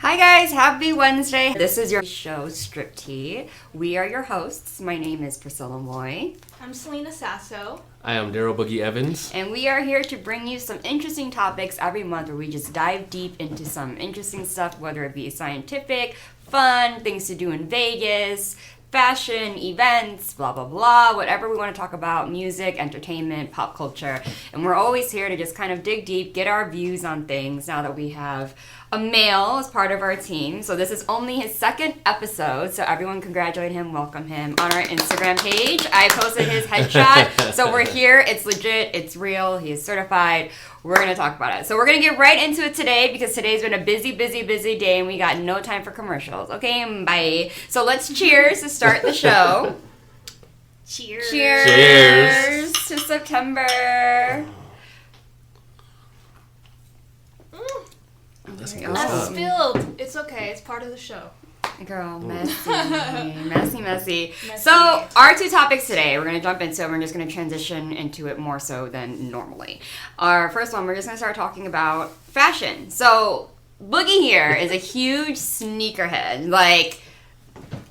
Hi guys, happy Wednesday. This is your show, Strip Tea. We are your hosts. My name is Priscilla Moy. I'm Celina Sasso. I am Darryl Boogie Evans. And we are here to bring you some interesting topics every month where we just dive deep into some interesting stuff, whether it be scientific, fun, things to do in Vegas, fashion, events, blah, blah, blah, whatever we want to talk about, music, entertainment, pop culture. And we're always here to just kind of dig deep, get our views on things now that we have a male as part of our team. So this is only his second episode, so everyone congratulate him, welcome him on our Instagram page. I posted his headshot, so we're here. It's legit, it's real, he is certified. We're going to talk about it. So we're going to get right into it today because today's been a busy day and we got no time for commercials. Okay, bye. So let's cheers to start the show. Cheers. Cheers to September. That's spilled. It's okay. It's part of the show. Girl, messy. So, our two topics today, we're going to jump into it. We're just going to transition into it more so than normally. Our first one, we're just going to start talking about fashion. So, Boogie here is a huge sneakerhead. Like,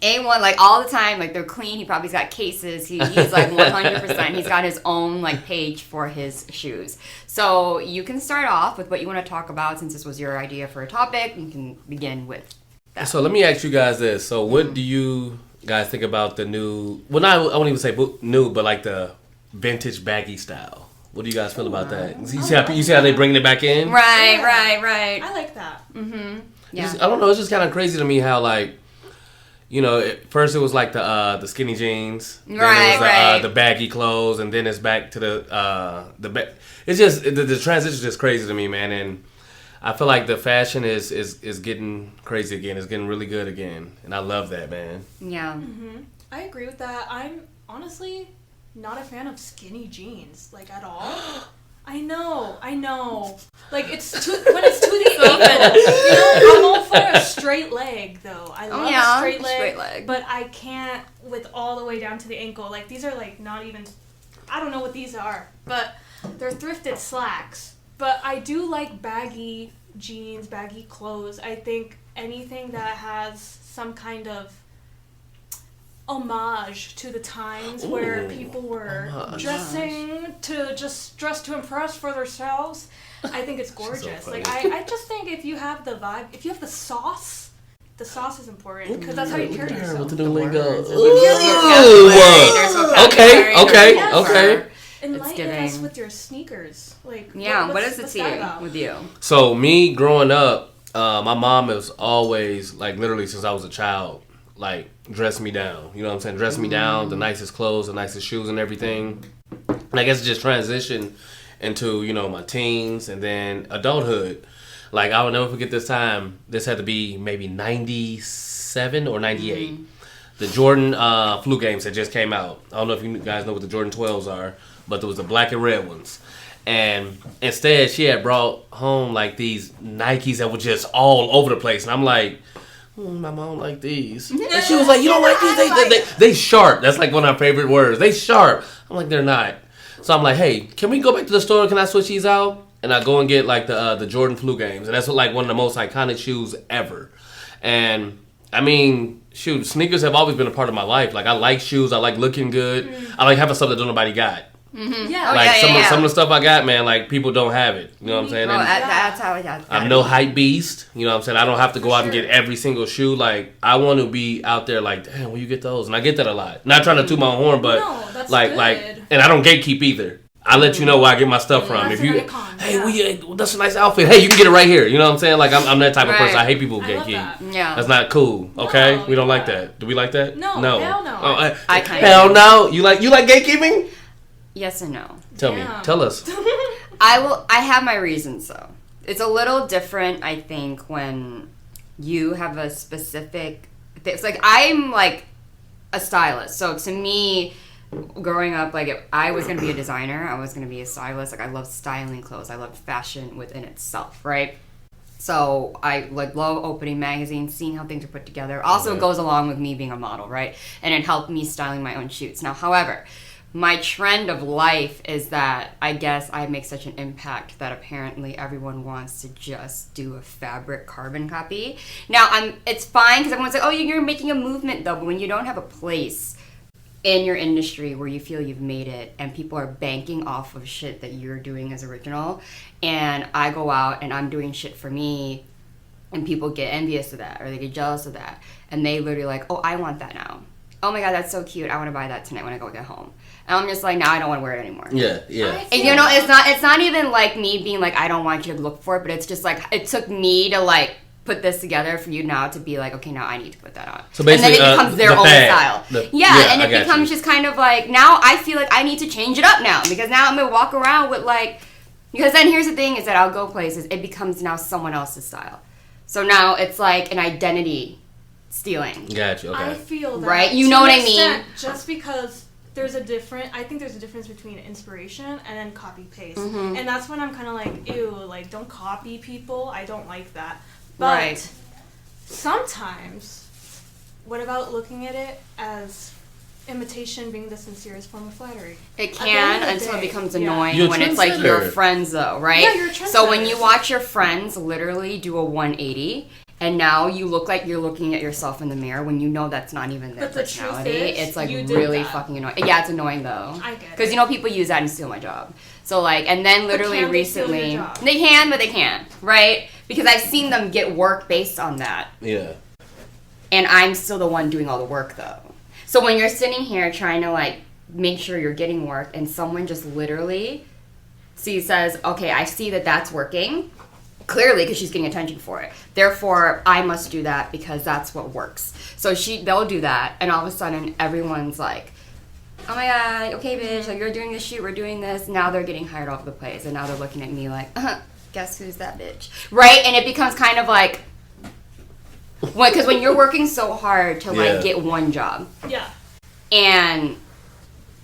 A1, like, all the time. Like, they're clean. He probably's got cases. He's like 100%. He's got his own, like, page for his shoes. So, you can start off with what you want to talk about since this was your idea for a topic. You can begin with that. So let me ask you guys this. So what do you guys think about the new, well, not, I won't even say new, but like the vintage baggy style? What do you guys feel about that? You see how they bringing it back in? Right. I like that. Mm-hmm. Yeah. I don't know. It's just kind of crazy to me how, like, you know, first it was like the skinny jeans, then it was the baggy clothes, and then it's back to the it's just the transition is just crazy to me, man. And I feel like the fashion is getting crazy again. It's getting really good again, and I love that, man. Yeah. Mm-hmm. I agree with that. I'm honestly not a fan of skinny jeans, like, at all. I know. Like, when it's to the ankle. You know, I'm all for a straight leg, though. I love a straight leg. But I can't with all the way down to the ankle. Like, these are, like, not even, I don't know what these are, but they're thrifted slacks. But I do like baggy jeans, baggy clothes. I think anything that has some kind of homage to the times where people were dressing to just dress to impress for themselves. I think it's gorgeous. So like I just think if you have the vibe, if you have the sauce is important because that's how you carry yourself. With the new lingo. Okay. Enlighten us with your sneakers. Like, yeah, what is it to you with you? So me growing up, my mom was always, like, literally since I was a child, like, dress me down. You know what I'm saying? Dress me down, the nicest clothes, the nicest shoes and everything. And I guess it just transitioned into, you know, my teens and then adulthood. Like, I will never forget this time. This had to be maybe 97 or 98. Mm-hmm. The Jordan flu games that just came out. I don't know if you guys know what the Jordan 12s are, but there was the black and red ones. And instead, she had brought home, like, these Nikes that were just all over the place. And I'm like, my mom don't like these. And she was like, you don't like these? They sharp. That's, like, one of our favorite words. They sharp. I'm like, they're not. So I'm like, hey, can we go back to the store? Can I switch these out? And I go and get, like, the Jordan flu games. And that's, like, one of the most iconic shoes ever. And, I mean, shoot, sneakers have always been a part of my life. Like, I like shoes. I like looking good. I like having stuff that nobody got. Mm-hmm. Yeah. Like, some of the stuff I got, man, like, people don't have it. You know what I'm saying? That's how it has. I'm no hype beast. You know what I'm saying? I don't have to go out and get every single shoe. Like, I want to be out there like, damn, where you get those? And I get that a lot. Not trying to toot my own horn, but that's like, good. And I don't gatekeep either. I let you know where I get my stuff from. That's If you, icon, that's a nice outfit. Hey, you can get it right here. You know what I'm saying? Like, I'm that type of person. I hate people who gatekeep. That. Yeah. That's not cool. Okay, No, we don't like that. Do we like that? No. No. Hell no. Oh, I kind hell no. You like gatekeeping? Yes and no. Tell us. I have my reasons though. It's a little different, I think, when you have a specific. It's like I'm like a stylist, so to me, growing up, like, if I was going to be a designer, I was going to be a stylist. Like, I love styling clothes. I love fashion within itself, right? So I, like, love opening magazines, seeing how things are put together. Also, it goes along with me being a model, right? And it helped me styling my own shoots. Now, however, my trend of life is that I guess I make such an impact that apparently everyone wants to just do a fabric carbon copy. Now, it's fine because everyone's like, oh, you're making a movement though, but when you don't have a place in your industry where you feel you've made it and people are banking off of shit that you're doing as original, and I go out and I'm doing shit for me and people get envious of that or they get jealous of that and they literally like, oh, I want that now. Oh my God, that's so cute. I want to buy that tonight when I go get home. And I'm just like, now I don't want to wear it anymore. Yeah. And you know, it's not even like me being like, I don't want you to look for it, but it's just like, it took me to like put this together for you now to be like, okay, now I need to put that on. So basically, and then it becomes their own style. And it becomes just kind of like, now I feel like I need to change it up now because now I'm going to walk around with like, because then here's the thing is that I'll go places, it becomes now someone else's style. So now it's like an identity stealing. Gotcha, okay. I feel that. Right? You know what I mean? Just because I think there's a difference between inspiration and then copy paste. Mm-hmm. And that's when I'm kind of like, ew, like don't copy people. I don't like that. But sometimes, what about looking at it as imitation being the sincerest form of flattery? It can until it becomes annoying You're when it's like your friends though, right? Yeah, you're a trendsetter. So when you watch your friends literally do a 180 and now you look like you're looking at yourself in the mirror when you know that's not even their But the personality. truth is, it's like you did really that. fucking annoying. Yeah, it's annoying though. I get it. Because you know people use that and steal my job. So like, and then literally can they steal recently your job? they can, but they can't, right? Because I've seen them get work based on that. Yeah. And I'm still the one doing all the work though. So when you're sitting here trying to like make sure you're getting work and someone just literally says, okay, I see that that's working, clearly because she's getting attention for it. Therefore, I must do that because that's what works. So they'll do that and all of a sudden everyone's like, oh my God, okay bitch, like you're doing this shoot, we're doing this. Now they're getting hired off the place and now they're looking at me like, guess who's that bitch? Right? And it becomes kind of like, because when you're working so hard to like get one job, and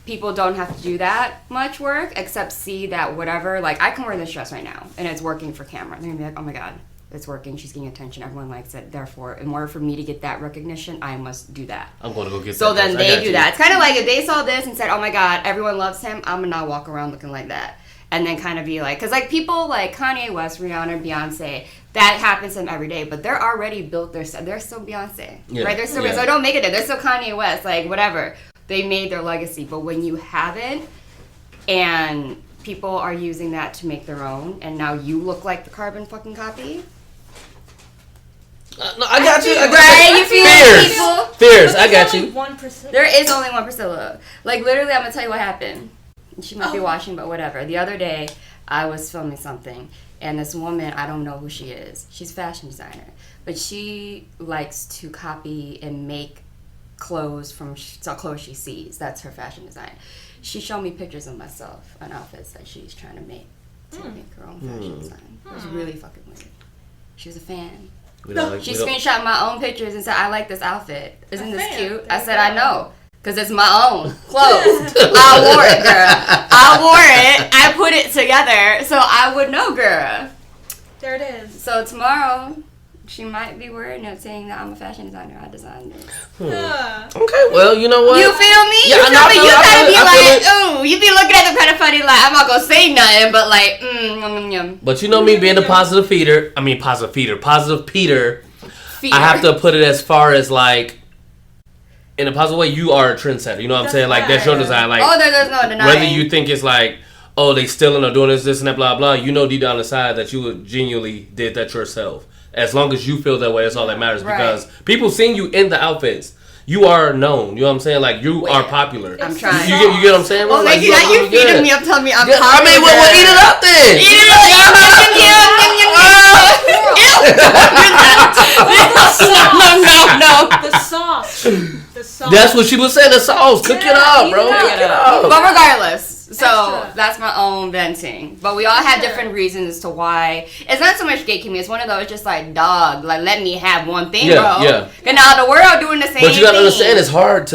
people don't have to do that much work except see that whatever, like I can wear this dress right now and it's working for camera. They're gonna be like, oh my God, it's working, she's getting attention, everyone likes it. Therefore, in order for me to get that recognition, I must do that. I'm going to go get so that. So then they do that. It's kind of like if they saw this and said, oh my God, everyone loves him, I'm gonna not walk around looking like that. And then kind of be like, because like people like Kanye West, Rihanna, Beyonce, that happens to them every day, but they're already built they're still Beyonce, right? They're still, so don't make it there. They're still Kanye West, like whatever. They made their legacy, but when you haven't, and people are using that to make their own, and now you look like the carbon fucking copy. No, I got you. Right? You feel people? Fierce, I got you. There is only one Priscilla. Like literally, I'm gonna tell you what happened. She might be watching, but whatever. The other day, I was filming something, and this woman, I don't know who she is. She's a fashion designer, but she likes to copy and make clothes from clothes she sees. That's her fashion design. She showed me pictures of myself on outfits that she's trying to make make her own fashion design. It was really fucking weird. She was a fan. She screenshot my own pictures and said, I like this outfit. Isn't this cute? I said, I know. Because it's my own clothes. I wore it, girl. I wore it. I put it together. So I would know, girl. There it is. So tomorrow, she might be wearing it saying that I'm a fashion designer. I designed this. Okay, well, you know what? You feel me? Yeah, you gotta be like, ooh, you be looking at them kind of funny, like, I'm not gonna say nothing, but like, yum, yum. But you know me being a positive Peter. I have to put it as far as like, in a positive way, you are a trendsetter. You know what I'm saying? Like, that's your design. Like, there's no denying. Whether you think it's like, oh, they stealing or doing this, and that, blah, blah, you know deep down inside that you genuinely did that yourself. As long as you feel that way, that's all that matters. Right. Because people seeing you in the outfits, you are known. You know what I'm saying? Like, you are popular. I'm trying. You get what I'm saying? Well, like, you feeding me up, telling me I'm popular. I mean, well, eat it up then. Eat it up. No. The sauce. That's what she was saying. The sauce. Cook it up, bro. Cook it up. But regardless, so that's my own venting. But we all have different reasons as to why. It's not so much gatekeeping. It's one of those just like, dog, like let me have one thing, bro. Yeah. And now the world doing the same thing. But you gotta understand, it's hard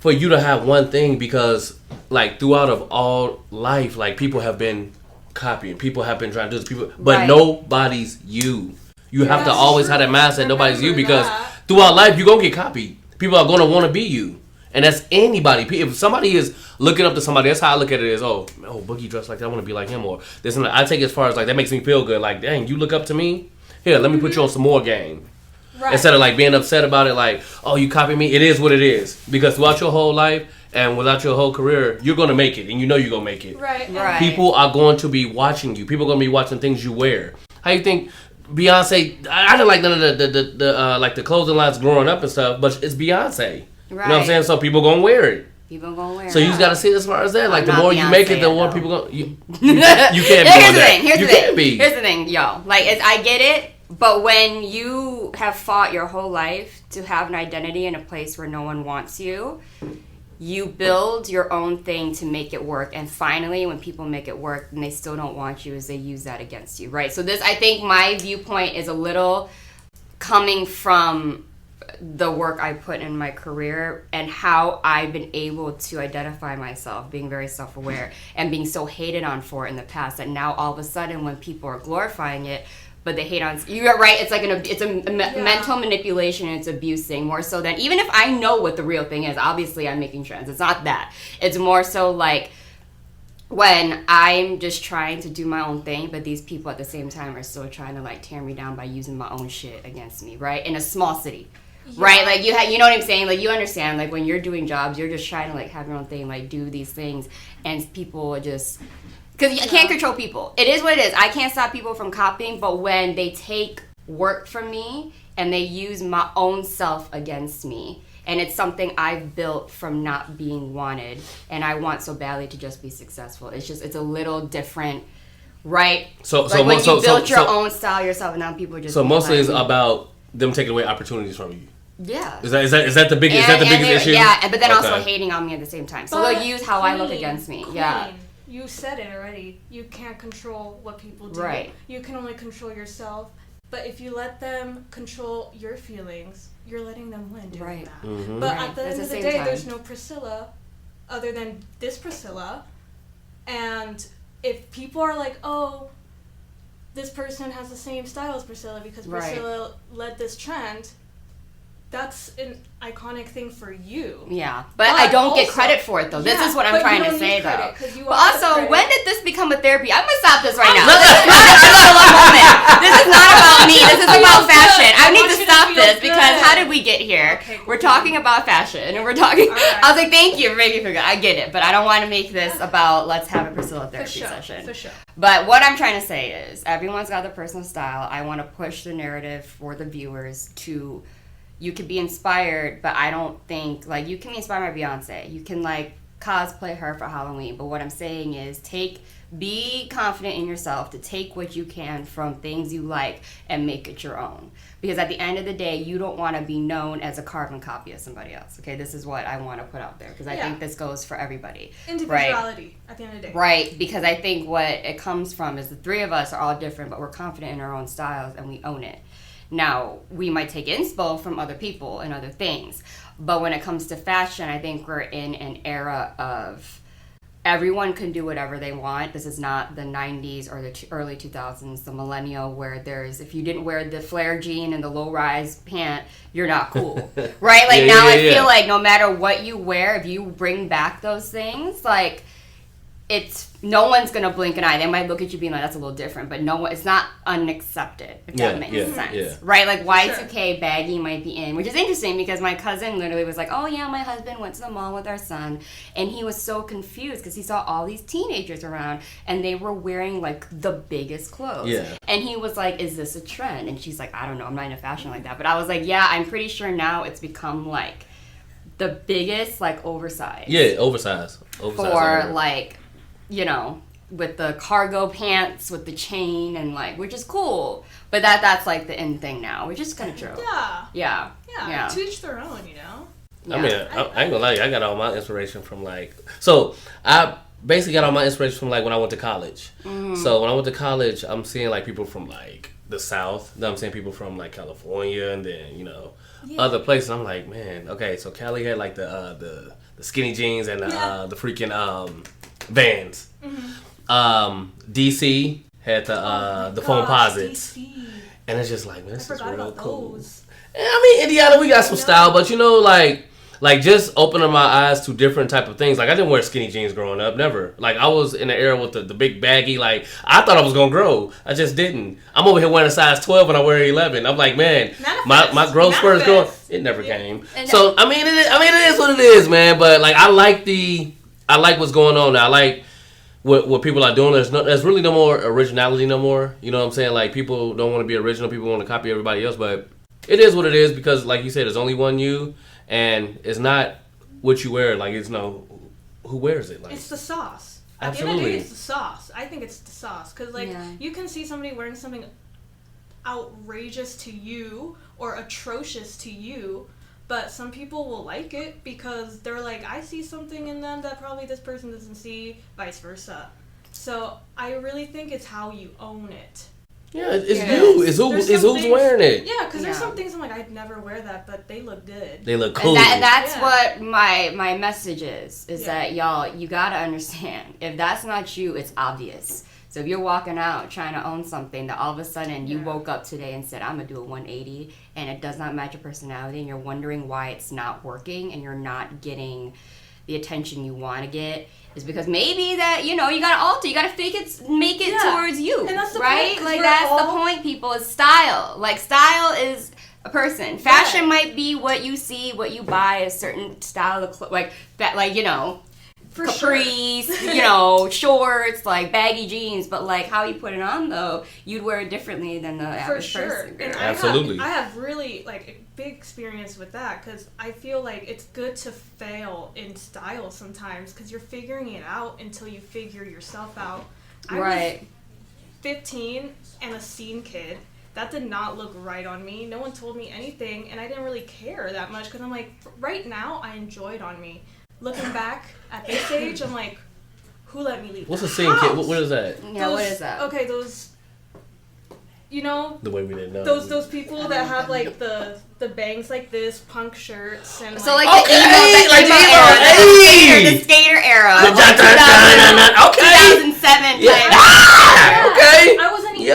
for you to have one thing because, like, throughout of all life, like people have been copying, people have been trying to do this, people, but nobody's you. You have to always have that mindset. Nobody's you because throughout life you gonna get copied. People are gonna want to be you. And that's anybody. If somebody is looking up to somebody, that's how I look at it is, Boogie dressed like that, I want to be like him. Or this and that. I take it as far as like, that makes me feel good. Like, dang, you look up to me? Here, let me put you on some more game. Right. Instead of like being upset about it, like, oh, you copy me. It is what it is. Because throughout your whole life and without your whole career, you're going to make it. And you know you're going to make it. Right. People are going to be watching you. People are going to be watching things you wear. How you think Beyonce, I didn't like none of the like the clothing lines growing up and stuff, but it's Beyonce. Right. You know what I'm saying? So people gonna wear it. People gonna wear it. So you just gotta see it as far as that. Like the more you make it, the more people gonna. You can't be. Here's the thing, yo. Like I get it, but when you have fought your whole life to have an identity in a place where no one wants you, you build your own thing to make it work. And finally, when people make it work and they still don't want you, is they use that against you, right? So this, I think, my viewpoint is a little coming from the work I put in my career and how I've been able to identify myself, being very self-aware and being so hated on for it in the past, that now all of a sudden when people are glorifying it, but they hate on you're right, it's like mental manipulation, and it's abuse thing more so than, even if I know what the real thing is, obviously I'm making trends, it's not that, it's more so like when I'm just trying to do my own thing, but these people at the same time are still trying to like tear me down by using my own shit against me, right? In a small city. Yeah. Right, like you know what I'm saying. Like you understand, like when you're doing jobs, you're just trying to like have your own thing, like do these things, and people just because you can't control people. It is what it is. I can't stop people from copying, but when they take work from me and they use my own self against me, and it's something I've built from not being wanted, and I want so badly to just be successful. It's a little different, right? So when you built your own style yourself, and now people are just so mostly it's about them taking away opportunities from you. Yeah. Is that the biggest issue? Yeah, but then also hating on me at the same time. So they'll use how I look against me. Yeah. You said it already. You can't control what people do. Right. You can only control yourself. But if you let them control your feelings, you're letting them win doing that. Mm-hmm. But at the end of the day, there's no Priscilla other than this Priscilla. And if people are like, oh, this person has the same style as Priscilla because Priscilla led this trend, that's an iconic thing for you. Yeah, but I don't get credit for it, though. This is what I'm trying to say, though. But also, when did this become a therapy? I'm going to stop this right now. This is not a moment. This is not about me. This is about fashion. I need to stop this because how did we get here? Okay, cool. We're talking about fashion, and we're talking... Right. I was like, thank you for making me feel good. I get it, but I don't want to make this about let's have a Priscilla therapy session. For sure. But what I'm trying to say is everyone's got their personal style. I want to push the narrative for the viewers to... You can be inspired, but I don't think, like, you can be inspired by Beyonce. You can, like, cosplay her for Halloween. But what I'm saying is be confident in yourself to take what you can from things you like and make it your own. Because at the end of the day, you don't want to be known as a carbon copy of somebody else. Okay, this is what I want to put out there. Because I think this goes for everybody. Individuality, at the end of the day. Right, because I think what it comes from is the three of us are all different, but we're confident in our own styles and we own it. Now, we might take inspo from other people and other things, but when it comes to fashion, I think we're in an era of everyone can do whatever they want. This is not the 90s or the early 2000s, the millennial, where if you didn't wear the flare jean and the low-rise pant, you're not cool, right? Like I feel like no matter what you wear, if you bring back those things, like, no one's gonna blink an eye. They might look at you being like, that's a little different, but it's not unaccepted, if that makes sense. Right? Like Y2K baggy might be in, which is interesting because my cousin literally was like, oh yeah, my husband went to the mall with our son, and he was so confused because he saw all these teenagers around and they were wearing like the biggest clothes. Yeah. And he was like, is this a trend? And she's like, I don't know, I'm not into fashion like that. But I was like, yeah, I'm pretty sure now it's become like the biggest, like oversized. Yeah, oversized. For like, you know, with the cargo pants with the chain and like, which is cool, but that's like the in thing now, which is kind of true. Yeah. To each their own, you know. Yeah. I mean, I ain't gonna lie, I got all my inspiration from like, so I basically got all my inspiration from like when I went to college. Mm-hmm. So when I went to college, I'm seeing like people from like the South. Then I'm seeing people from like California, and then other places. I'm like, man, okay, so Cali had like the skinny jeans and the freaking Vans. Mm-hmm. DC had the foam posits, and it's just like, man, this is real cool. And I mean, Indiana, we got some style, but like like just opening my eyes to different type of things. Like I didn't wear skinny jeans growing up, never. Like I was in the era with the big baggy. Like I thought I was gonna grow, I just didn't. I'm over here wearing a size 12 and I wear 11. I'm like, man, my growth spurt is growing. It never came. So I mean, it is what it is, man. But like I like what's going on now. I like what people are doing. There's really no more originality no more. You know what I'm saying? Like people don't want to be original. People want to copy everybody else, but it is what it is because, like you said, there's only one you, and it's not what you wear. Like it's no who wears it. Like it's the sauce. Absolutely. At the end of the day, it's the sauce. I think it's the sauce because you can see somebody wearing something outrageous to you or atrocious to you, but some people will like it because they're like, I see something in them that probably this person doesn't see, vice versa. So I really think it's how you own it. Yeah, it's you. It's who's wearing it. Yeah, because there's some things I'm like, I'd never wear that, but they look good. They look cool. And that's what my message is that y'all, you gotta understand, if that's not you, it's obvious. So if you're walking out trying to own something that all of a sudden you woke up today and said, I'm going to do a 180, and it does not match your personality, and you're wondering why it's not working and you're not getting the attention you want to get, is because maybe that, you got to alter, you got to make it towards you, and that's the right? point, like that's the point, people, is style. Like style is a person. Fashion might be what you see, what you buy, a certain style of like that, like, For capris, sure. Shorts, like baggy jeans, but like how you put it on though, you'd wear it differently than the average person. And absolutely. I have really like a big experience with that because I feel like it's good to fail in style sometimes because you're figuring it out until you figure yourself out. I was 15 and a scene kid. That did not look right on me. No one told me anything, and I didn't really care that much because I'm like, right now I enjoy it on me. Looking back at this age, I'm like, who let me leave? What's a scene kid? What is that? Yeah, what is that? Okay, those, the way we didn't know. Those people that have like the bangs like this, punk shirts, and so like the skater era, okay, 2007 yeah. Okay. I wasn't even.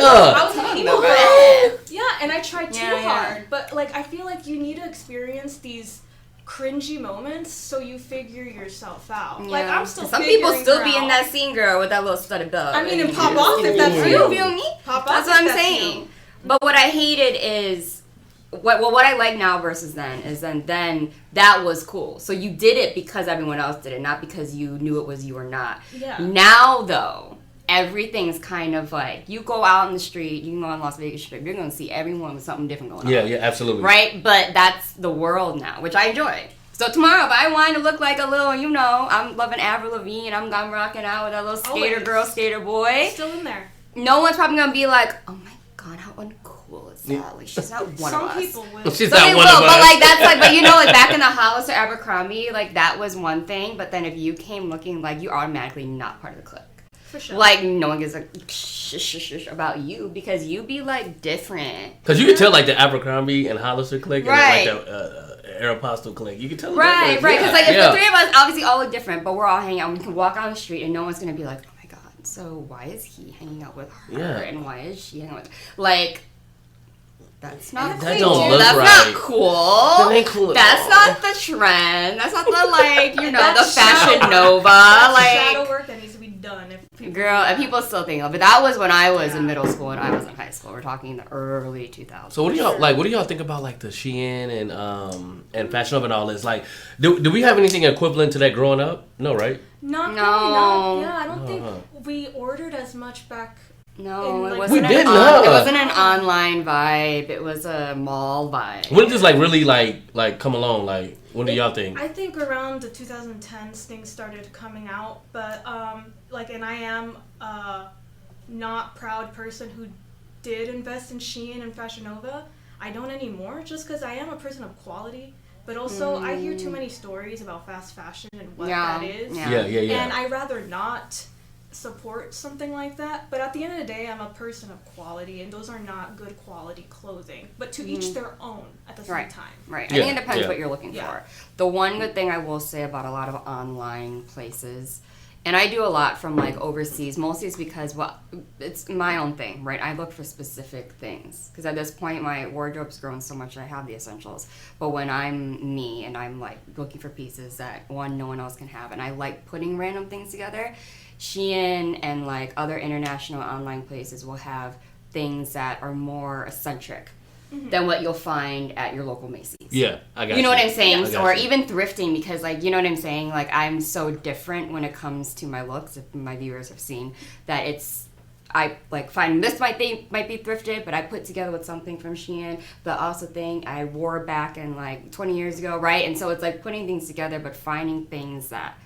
Yeah, and I tried too hard, but like I feel like you need to experience these cringy moments so you figure yourself out. Yeah. Like I'm still some people still be in that scene girl with that little studded belt. I mean, and pop off if that's you. You feel me? Pop off. That's what I'm saying. You. But what I hated is what I like now versus then is then that was cool. So you did it because everyone else did it, not because you knew it was you or not. Yeah. Now though, everything's kind of like, you go out in the street, you can go on Las Vegas Strip, you're going to see everyone with something different going on. Yeah, absolutely. Right? But that's the world now, which I enjoy. So tomorrow, if I want to look like a little, I'm loving Avril Lavigne, I'm rocking out with a little skater girl, skater boy. Still in there. No one's probably going to be like, oh my God, how uncool is that? Like, she's not one of us. Some people will. She's not one of us. But like, that's like, but like back in the house or Abercrombie, like that was one thing. But then if you came looking like, you're automatically not part of the clique. For sure. Like, no one gives a shh about you because you be like different. Because you can tell like the Abercrombie and Hollister clique right. and like the Aeropostale clique. You can tell. Right. Because like if the three of us obviously all look different, but we're all hanging out. We can walk on the street and no one's gonna be like, oh my God, so why is he hanging out with her and why is she hanging out with like? That's not that cool. Don't look That's right. not cool. That ain't cool. That's not the trend. That's not the the Fashion shadow Nova. That's like shadow work that needs to be done. Girl, and people still think of it. But that was when I was in middle school and I was in high school. We're talking the early 2000s. So what do y'all like? What do y'all think about like the Shein and Fashion Nova and all this? Like, do we have anything equivalent to that growing up? No, right? Not. Yeah, I don't think we ordered as much back. No, it like, wasn't. We didn't. It wasn't an online vibe. It was a mall vibe. When did this like really like come along? Like, when do y'all think? I think around the 2010s things started coming out, but and I am a not proud person who did invest in Shein and Fashion Nova. I don't anymore, just because I am a person of quality. But also, I hear too many stories about fast fashion and what that is. Yeah. And I'd rather not support something like that. But at the end of the day, I'm a person of quality, and those are not good quality clothing. But to each their own at the same time. Right. I think it depends what you're looking for. The one good thing I will say about a lot of online places, And I do a lot from like overseas. Mostly it's because it's my own thing, right? I look for specific things because at this point my wardrobe's grown so much that I have the essentials. But when I'm me and I'm like looking for pieces that no one else can have, and I like putting random things together, Shein and like other international online places will have things that are more eccentric than what you'll find at your local Macy's. Yeah, I got you. You know what I'm saying? Yeah, or even thrifting, because like, you know what I'm saying? Like, I'm so different when it comes to my looks. If my viewers have seen that, I like find this might be thrifted, but I put together with something from Shein. But also thing I wore back in like 20 years ago, right? And so it's like putting things together, but finding things that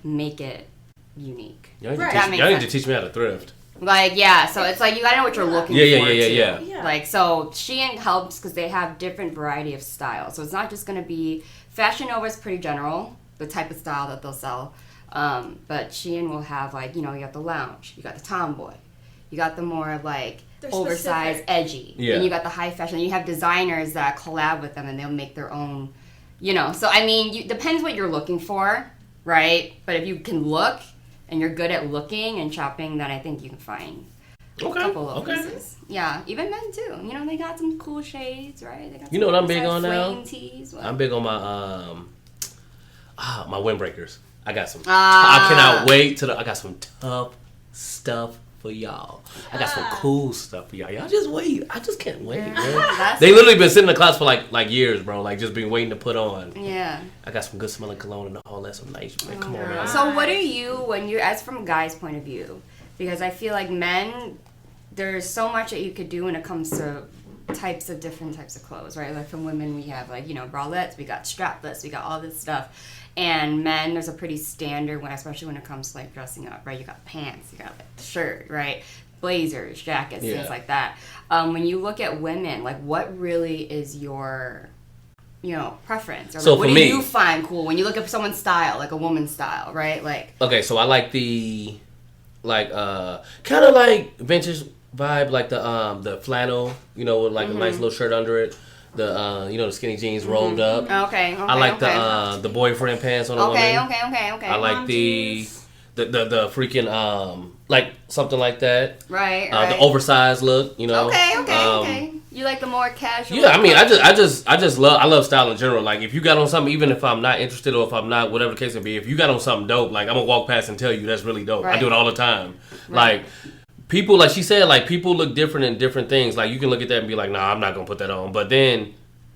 make it unique. Y'all need to teach me how to thrift. Like, yeah, so it's like you gotta know what you're looking for. Yeah. Like, so Shein helps because they have different variety of styles. So it's not just gonna be Fashion Nova is pretty general, the type of style that they'll sell. But Shein will have like, you got the lounge, you got the tomboy, you got the more like oversized, edgy, and you got the high fashion. And you have designers that collab with them and they'll make their own, So I mean, depends what you're looking for, right? But if you can look and you're good at looking and shopping, then I think you can find a couple of pieces. Yeah, even men too. They got some cool shades, right? They got what I'm big on now? Tees, I'm big on my my windbreakers. I got some. I cannot wait I got some tough stuff for y'all. I got some cool stuff for y'all. Y'all just wait. I just can't wait, man. They literally been sitting in the closet for like years, bro. Like just been waiting to put on. Yeah. I got some good smelling cologne and all that. Some nice. Man, come on, man. So what are you as from a guy's point of view? Because I feel like men, there's so much that you could do when it comes to different types of clothes, right? Like from women, we have like bralettes, we got strapless, we got all this stuff. And men, there's a pretty standard one, especially when it comes to like dressing up, right? You got pants, you got like the shirt, right? Blazers, jackets, things like that. When you look at women, like what really is your, preference? Or so what for do me, you find cool when you look at someone's style, like a woman's style, right? Like okay, so I like the kind of like vintage vibe, like the flannel, with like a nice little shirt under it. The the skinny jeans rolled up. Okay. I like the boyfriend pants on a woman. Okay. I like the freaking like something like that. Right. The oversized look. Okay. You like the more casual. Yeah, I mean, I love style in general. Like if you got on something, even if I'm not interested or if I'm not, whatever the case may be, if you got on something dope, like I'm gonna walk past and tell you that's really dope. Right. I do it all the time. Right. Like. People, like she said, like people look different in different things. Like you can look at that and be like, nah, I'm not gonna put that on. But then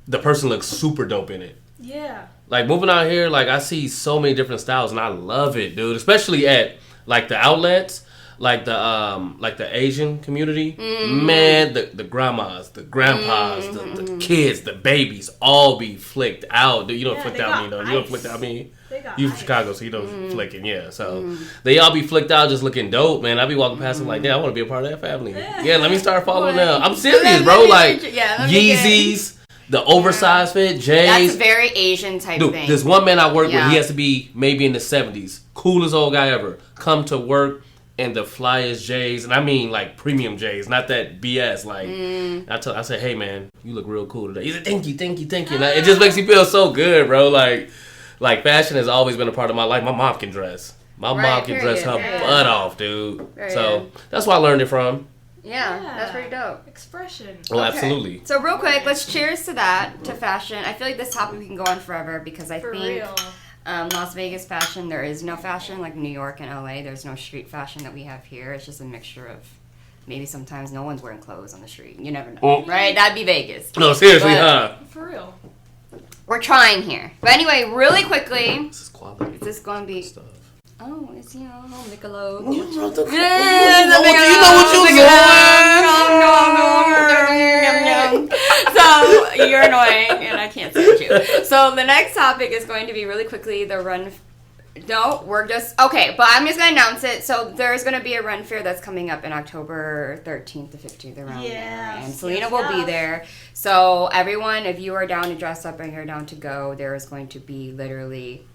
the person looks super dope in it. Yeah. Like moving out here, like I see so many different styles and I love it, dude. Especially at like the outlets, like the Asian community. Mm-hmm. Man, the grandmas, the grandpas, the kids, the babies, all be flicked out. Dude, you don't flicked out me though. You don't flicked out me. You from Chicago, so you know flicking, yeah. So they all be flicked out, just looking dope, man. I be walking past them like, damn, I want to be a part of that family. Yeah, let me start following them. I'm serious, bro. Like Yeezys, the oversized fit, J's. That's a very Asian type thing. There's one man I work with. He has to be maybe in the 70s, coolest old guy ever. Come to work in the flyest J's, and I mean like premium J's, not that BS. Like I said, hey man, you look real cool today. He said, thank you. And it just makes me feel so good, bro. Like fashion has always been a part of my life. My mom can dress. My mom can dress her butt off, dude. So that's where I learned it from. Yeah, that's pretty dope. Expression. Oh, okay. Absolutely. So real quick, let's cheers to that, to fashion. I feel like this topic we can go on forever because I think Las Vegas fashion, there is no fashion like New York and LA. There's no street fashion that we have here. It's just a mixture of maybe sometimes no one's wearing clothes on the street. You never know, right? That'd be Vegas. No, seriously, huh? For real. We're trying here. But anyway, really quickly. This is quality. Is this going to be... Stuff. Oh, it's, Michelob. You know what you're doing. So, you're annoying, and I can't stand you. So, the next topic is going to be really quickly the run... No, we're just... Okay, but I'm just going to announce it. So, there's going to be a run fair that's coming up in October 13th to 15th around there. And Celina will be there. So, everyone, if you are down to dress up and you're down to go, there is going to be literally...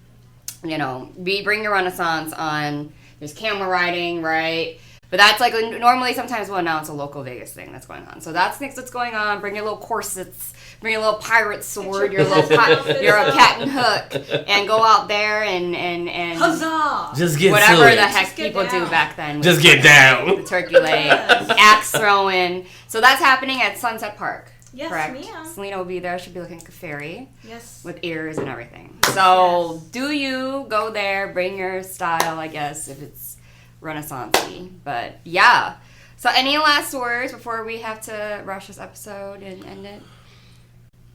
bring your Renaissance on. There's camel riding, right? But that's like normally sometimes we'll announce a local Vegas thing that's going on. So that's things that's going on. Bring your little corsets bring a little pirate sword, your Captain Hook, and go out there and Huzzah! Just get whatever to it. the heck people do back then. Just get down. The turkey leg, axe throwing. So that's happening at Sunset Park. Yes, correct? ma'am. Celina will be there. She'll be looking like a fairy. Yes. With ears and everything. So do you go there, bring your style, I guess, if it's Renaissance-y. But yeah. So any last words before we have to rush this episode and end it?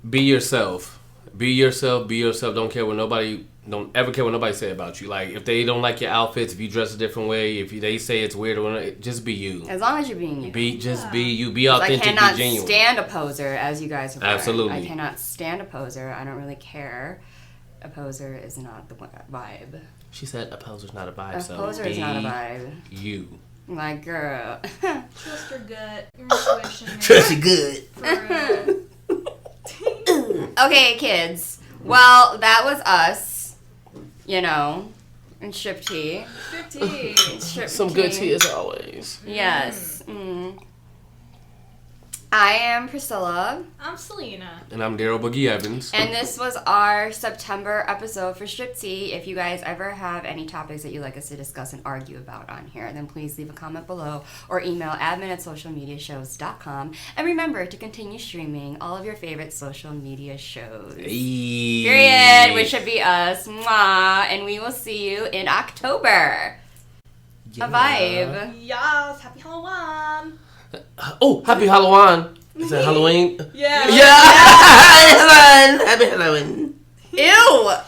Be yourself. Be yourself. Be yourself. Don't ever care what nobody say about you. Like, if they don't like your outfits, if you dress a different way, if they say it's weird or whatever, just be you. As long as you're being you. Be you. Be authentic. Be genuine. I cannot stand a poser, as you guys have heard. Absolutely. I cannot stand a poser. I don't really care. A poser is not the vibe. She said a poser's not a vibe. A poser is not a vibe. You. Like, girl. Trust your gut. Your intuition. Trust your gut. For real. Okay, kids. Well, that was us. You know, and strip tea. Some good tea as always. Yes. I am Priscilla. I'm Celina. And I'm Darryl Boogie Evans. And this was our September episode for Strip Tea. If you guys ever have any topics that you'd like us to discuss and argue about on here, then please leave a comment below or email admin@socialmediashows.com. And remember to continue streaming all of your favorite social media shows. Hey. Period. Which should be us. Mwah. And we will see you in October. Yeah. A vibe. Yes. Happy Halloween. Oh, happy Halloween. Is that Halloween? Yeah. Happy Halloween. Ew. What?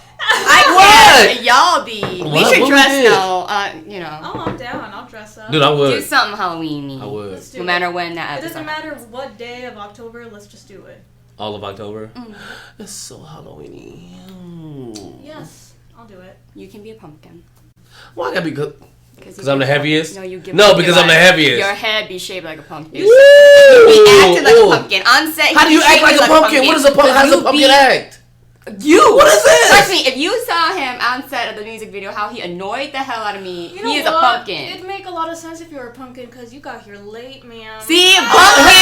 Y'all be. We What? should What dress we did? now. You know. Oh, I'm down. I'll dress up. Dude, I would. Do something Halloween-y. I would. Let's do No it. matter when that It episode. doesn't matter what day of October. Let's just do it. All of October? It's so Halloween-y. Yes, I'll do it. You can be a pumpkin. Why I gotta be good? Because Because I'm the heaviest? No, you give No, pumpkin because I'm the vibes. heaviest. Your head be shaped like a pumpkin. Woo! He acted like Ooh. a pumpkin. On set, How do you act like a pumpkin? What is a pumpkin? How does a pumpkin act? You! What is this? Trust me, if you saw him on set of the music video, how he annoyed the hell out of me, You know he is what? a pumpkin. It'd make a lot of sense if you were a pumpkin because you got here late, man. See? Pumpkin!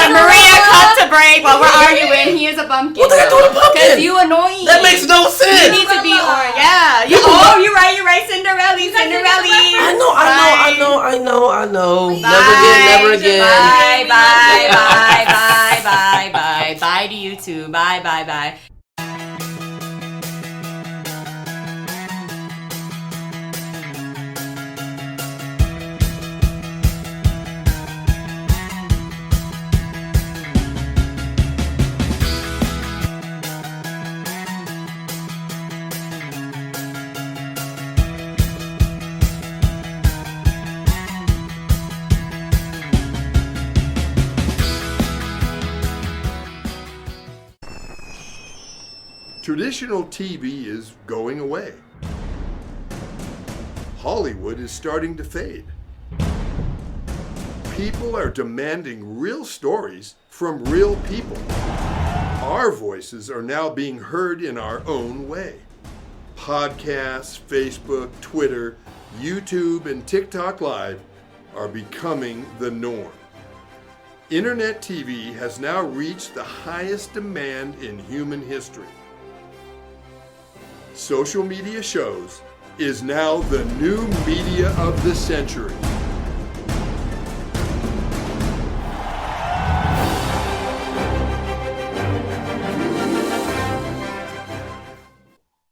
Maria cut to break while we're arguing. He is a pumpkin. What the heck doing a pumpkin? Because you annoying. That makes no sense. You need to be, or yeah. You- You're right, Cinderella. Cinderella. I know. Bye. Never again. Bye. Bye to you too. Bye. Traditional TV is going away. Hollywood is starting to fade. People are demanding real stories from real people. Our voices are now being heard in our own way. Podcasts, Facebook, Twitter, YouTube, and TikTok Live are becoming the norm. Internet TV has now reached the highest demand in human history. Social media shows is now the new media of the century.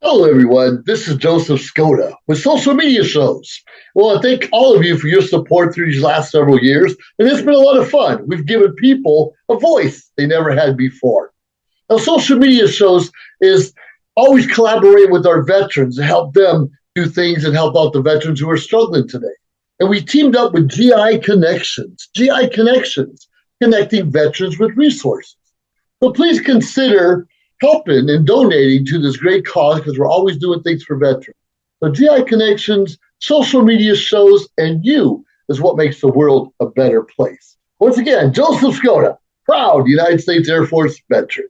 Hello, everyone. This is Joseph Skoda with Social Media Shows. Well, I thank all of you for your support through these last several years, and it's been a lot of fun. We've given people a voice they never had before. Now, Social Media Shows is always collaborating with our veterans to help them do things and help out the veterans who are struggling today. And we teamed up with GI Connections, connecting veterans with resources. So please consider helping and donating to this great cause because we're always doing things for veterans. So GI Connections, Social Media Shows, and you is what makes the world a better place. Once again, Joseph Skoda, proud United States Air Force veteran.